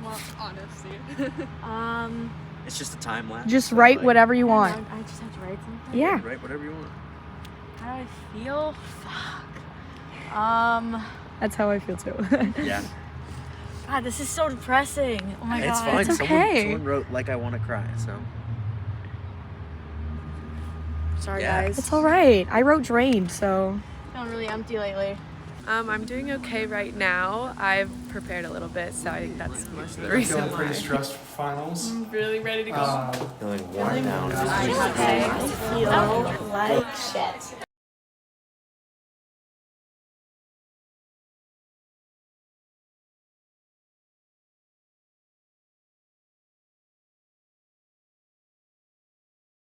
Well, honestly. It's just a time lapse. Just so, write like, whatever you want. I just have to write something? Yeah. Write whatever you want. How do I feel? Fuck. That's how I feel too. Yeah. God, this is so depressing. Oh my It's God. fine. It's okay. Someone wrote like I want to cry, so. Sorry, Yeah. guys. It's all right. I wrote drained, so. Feeling really empty lately. I'm doing okay right now. I've prepared a little bit, so I think that's most of the reason Feeling pretty why. stressed for finals. I'm really ready to go. Feeling worn down. I feel like shit.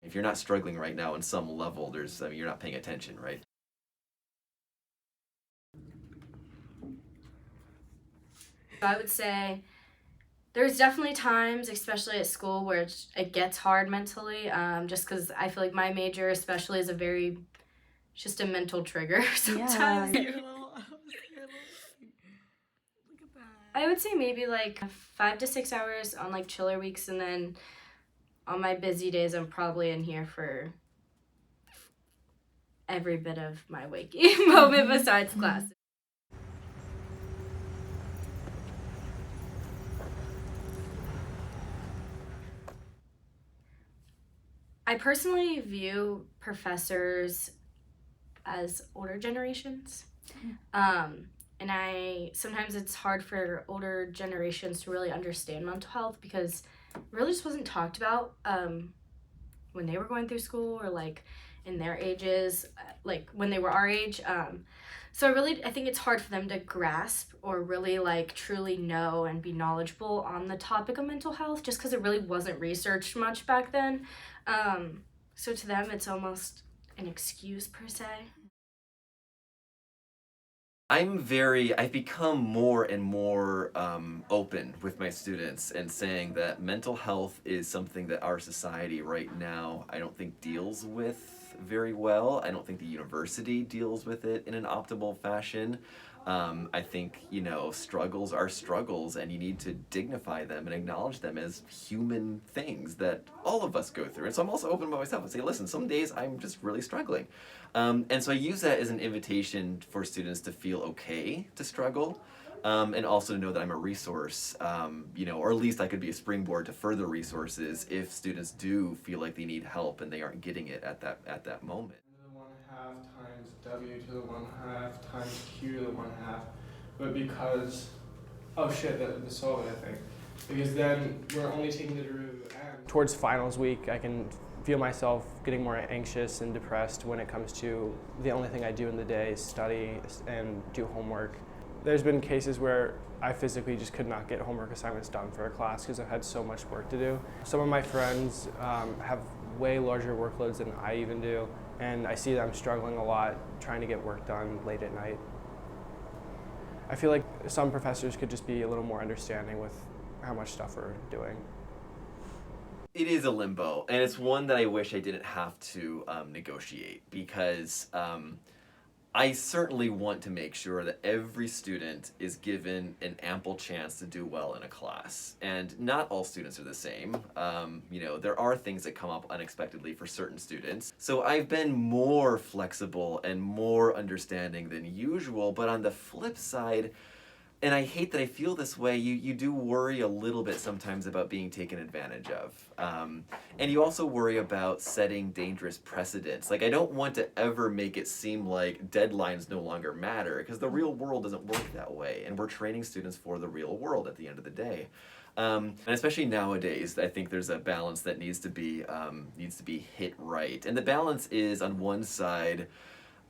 If you're not struggling right now on some level, you're not paying attention, right? I would say there's definitely times, especially at school, where it gets hard mentally, just because I feel like my major especially is just a mental trigger sometimes. Yeah. I would say maybe like 5 to 6 hours on like chiller weeks, and then on my busy days I'm probably in here for every bit of my waking moment besides class. I personally view professors as older generations. And sometimes it's hard for older generations to really understand mental health because it really just wasn't talked about when they were going through school or like in their ages, like when they were our age. So I think it's hard for them to grasp or really like truly know and be knowledgeable on the topic of mental health just because it really wasn't researched much back then. So to them, it's almost an excuse per se. I've become more and more open with my students and saying that mental health is something that our society right now, I don't think deals with very well. I don't think the university deals with it in an optimal fashion. I think, struggles are struggles and you need to dignify them and acknowledge them as human things that all of us go through. And so I'm also open about myself and say, listen, some days I'm just really struggling. And so I use that as an invitation for students to feel okay to struggle. And also to know that I'm a resource, or at least I could be a springboard to further resources if students do feel like they need help and they aren't getting it at that moment. The 1/2 times W to the 1/2 times Q to the 1/2, but because, oh shit, the solve it, I think. Because then we're only taking the derivative and towards finals week, I can feel myself getting more anxious and depressed when it comes to the only thing I do in the day is study and do homework. There's been cases where I physically just could not get homework assignments done for a class because I've had so much work to do. Some of my friends have way larger workloads than I even do, and I see them struggling a lot trying to get work done late at night. I feel like some professors could just be a little more understanding with how much stuff we're doing. It is a limbo, and it's one that I wish I didn't have to negotiate because I certainly want to make sure that every student is given an ample chance to do well in a class. And not all students are the same. There are things that come up unexpectedly for certain students. So I've been more flexible and more understanding than usual, but on the flip side, and I hate that I feel this way, you do worry a little bit sometimes about being taken advantage of. And you also worry about setting dangerous precedents. Like, I don't want to ever make it seem like deadlines no longer matter, because the real world doesn't work that way, and we're training students for the real world at the end of the day. And especially nowadays, I think there's a balance that needs to be hit right. And the balance is, on one side,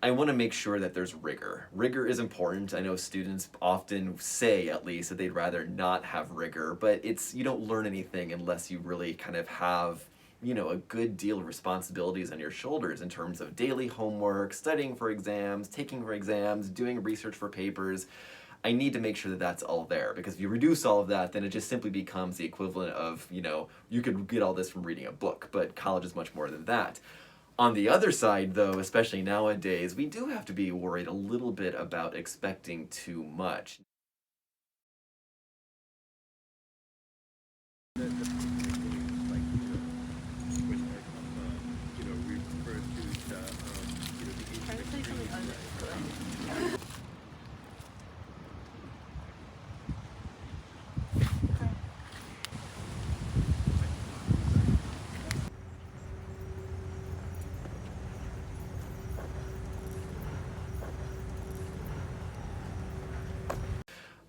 I want to make sure that there's rigor. Rigor is important. I know students often say, at least, that they'd rather not have rigor, but you don't learn anything unless you really kind of have, a good deal of responsibilities on your shoulders in terms of daily homework, studying for exams, taking for exams, doing research for papers. I need to make sure that that's all there, because if you reduce all of that, then it just simply becomes the equivalent of, you could get all this from reading a book, but college is much more than that. On the other side, though, especially nowadays, we do have to be worried a little bit about expecting too much.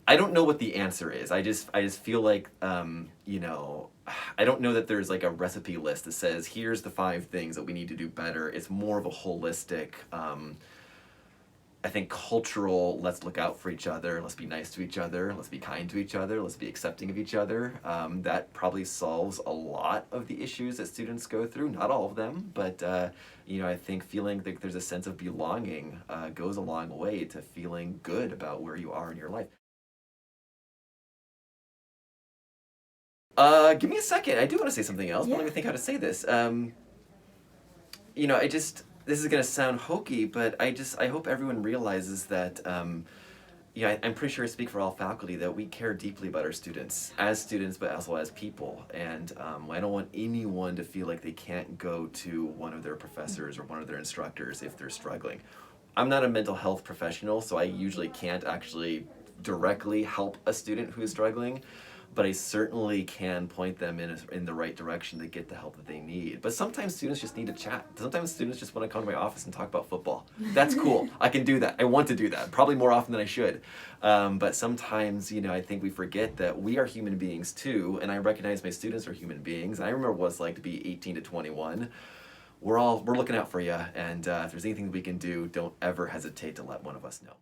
I don't know what the answer is. I just feel like, you know, I don't know that there's like a recipe list that says, here's the 5 things that we need to do better. It's more of a holistic, I think cultural, let's look out for each other, let's be nice to each other, let's be kind to each other, let's be accepting of each other. That probably solves a lot of the issues that students go through, not all of them, but you know, I think feeling like there's a sense of belonging goes a long way to feeling good about where you are in your life. Give me a second. I do want to say something else, but let me think how to say this. You know, this is gonna sound hokey, but I hope everyone realizes that, yeah, I'm pretty sure I speak for all faculty that we care deeply about our students, but also as people. And I don't want anyone to feel like they can't go to one of their professors or one of their instructors if they're struggling. I'm not a mental health professional, so I usually can't actually directly help a student who is struggling, but I certainly can point them in the right direction to get the help that they need. But sometimes students just need to chat. Sometimes students just want to come to my office and talk about football. That's cool. I can do that. I want to do that, probably more often than I should. But sometimes, you know, I think we forget that we are human beings too, and I recognize my students are human beings. I remember what it's like to be 18 to 21. We're looking out for you, and if there's anything we can do, don't ever hesitate to let one of us know.